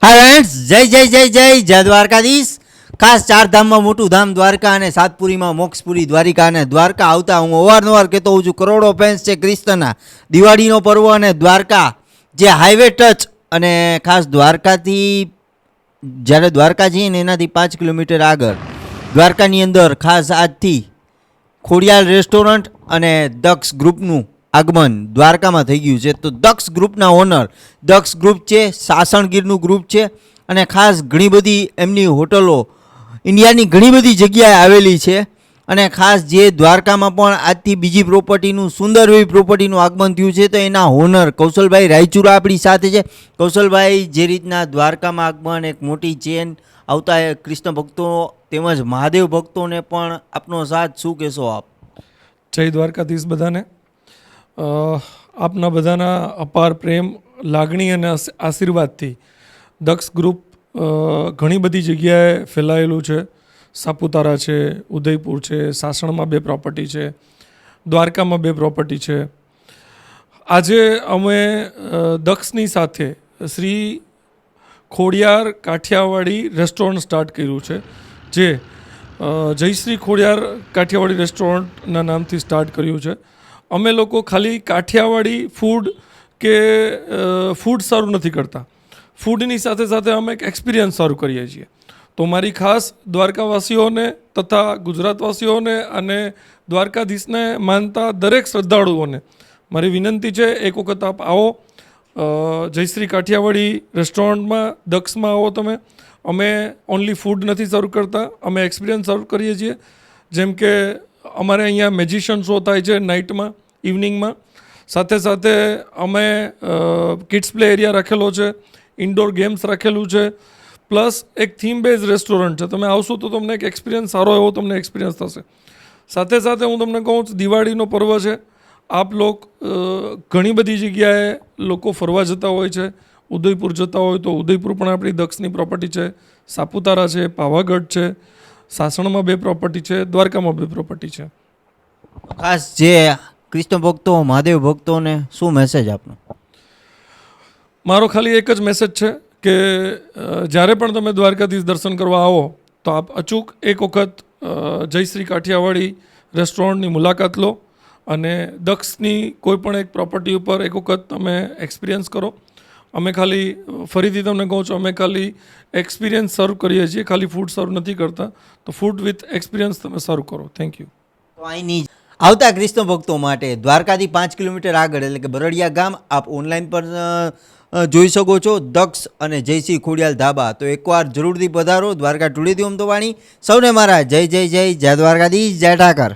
Hi friends, જય જય જય જય જય દ્વારકાધીશ। ખાસ ચાર ધામમાં મોટું ધામ દ્વારકા અને સાતપુરીમાં મોક્ષપુરી દ્વારિકા અને દ્વારકા આવતા હું અવારનવાર કહેતો હોઉં છું, કરોડો ફેન્સ છે ક્રિસ્તના। દિવાળીનો પર્વ અને દ્વારકા જે હાઈવે ટચ અને ખાસ દ્વારકાથી જ્યારે દ્વારકા જઈએ ને એનાથી 5 કિલોમીટર આગળ દ્વારકાની અંદર ખાસ આજથી ખોડિયાલ રેસ્ટોરન્ટ અને દક્ષ ગ્રુપનું આગમન દ્વારકામાં થઈ ગયું છે। તો દક્ષ ગ્રુપના ઓનર દક્ષ ગ્રુપ છે, સાસણગીરનું ગ્રુપ છે અને ખાસ ઘણી બધી એમની હોટલો ઇન્ડિયાની ઘણી બધી જગ્યાએ આવેલી છે અને ખાસ જે દ્વારકામાં પણ આજથી બીજી પ્રોપર્ટીનું સુંદર એવી પ્રોપર્ટીનું આગમન થયું છે, તો એના ઓનર કૌશલભાઈ રાયચુરા આપણી સાથે છે। કૌશલભાઈ, જે રીતના દ્વારકામાં આગમન એક મોટી ચેન આવતા કૃષ્ણ ભક્તો તેમજ મહાદેવ ભક્તોને પણ આપનો સાથ, શું કહેશો આપ? જય દ્વારકાધીશ બધાને। આપના બધાના અપાર પ્રેમ, લાગણી અને આશીર્વાદથી દક્ષ ગ્રુપ ઘણી બધી જગ્યાએ ફેલાયેલું છે। સાપુતારા છે, ઉદયપુર છે, સાસણમાં 2 પ્રોપર્ટી છે, દ્વારકામાં 2 પ્રોપર્ટી છે। આજે અમે દક્ષની સાથે શ્રી ખોડિયાર કાઠિયાવાડી રેસ્ટોરન્ટ સ્ટાર્ટ કર્યું છે, જે જયશ્રી ખોડિયાર કાઠિયાવાડી રેસ્ટોરન્ટના નામથી સ્ટાર્ટ કર્યું છે। અમે લોકો ખાલી કાઠિયાવાડી ફૂડ કે ફૂડ સર્વ નથી કરતા, ફૂડની સાથે સાથે અમે એક એક્સપિરિયન્સ સર્વ કરીએ છીએ। તો મારી ખાસ દ્વારકાવાસીઓને તથા ગુજરાતવાસીઓને અને દ્વારકાધીશને માનતા દરેક શ્રદ્ધાળુઓને મારી વિનંતી છે, એક વખત આપ આવો જયશ્રી કાઠિયાવાડી રેસ્ટોરન્ટમાં, દક્ષમાં આવો તમે। અમે ઓનલી ફૂડ નથી સર્વ કરતા, અમે એક્સપિરિયન્સ સર્વ કરીએ છીએ। જેમ કે અમારે અહીંયા મેજિશિયન શો થાય છે નાઇટમાં, ઇવનિંગમાં, સાથે સાથે અમે કિડ્સ પ્લે એરિયા રાખેલો છે, ઇન્ડોર ગેમ્સ રાખેલું છે, પ્લસ એક થીમ બેઝ રેસ્ટોરન્ટ છે। તમે આવશો તો તમને એક એક્સપિરિયન્સ સારો એવો તમને એક્સપિરિયન્સ થશે। સાથે સાથે હું તમને કહું, દિવાળીનો પર્વ છે, આપ લોક ઘણી બધી જગ્યાએ લોકો ફરવા જતા હોય છે। ઉદયપુર જતા હોય તો ઉદયપુર પણ આપણી દક્ષની પ્રોપર્ટી છે, સાપુતારા છે, પાવાગઢ છે, સાસણમાં 2 પ્રોપર્ટી છે, દ્વારકામાં 2 પ્રોપર્ટી છે। ખાસ જે કૃષ્ણ ભક્તો, મહાદેવ ભક્તોને શું મેસેજ આપનો? મારો ખાલી એક જ મેસેજ છે કે જ્યારે પણ તમે દ્વારકાધીશ દર્શન કરવા આવો તો આપ અચૂક એક વખત જયશ્રી કાઠિયાવાડી રેસ્ટોરન્ટની મુલાકાત લો અને દક્ષની કોઈ પણ એક પ્રોપર્ટી ઉપર એક વખત તમે એક્સપિરિયન્સ કરો। અમે ખાલી ફરીથી તમને કહું છું, અમે ખાલી એક્સપિરિયન્સ સર્વ કરીએ છીએ, ખાલી ફૂડ સર્વ નથી કરતા। તો ફૂડ વિથ એક્સપિરિયન્સ તમે સર્વ કરો। Thank you. તો અહીંની આવતા કૃષ્ણ ભક્તો માટે દ્વારકાથી 5 કિલોમીટર આગળ એટલે કે બરડિયા ગામ આપ ઓનલાઈન પર જોઈ શકો છો, દક્ષ અને જયશ્રી ખોડિયાલ ધાબા। તો એકવાર જરૂરથી પધારો। દ્વારકા ટુડેથી ઓમ તો વાણી, સૌને મારા જય જય જય જય દ્વારકાધીશ, જય ઠાકર।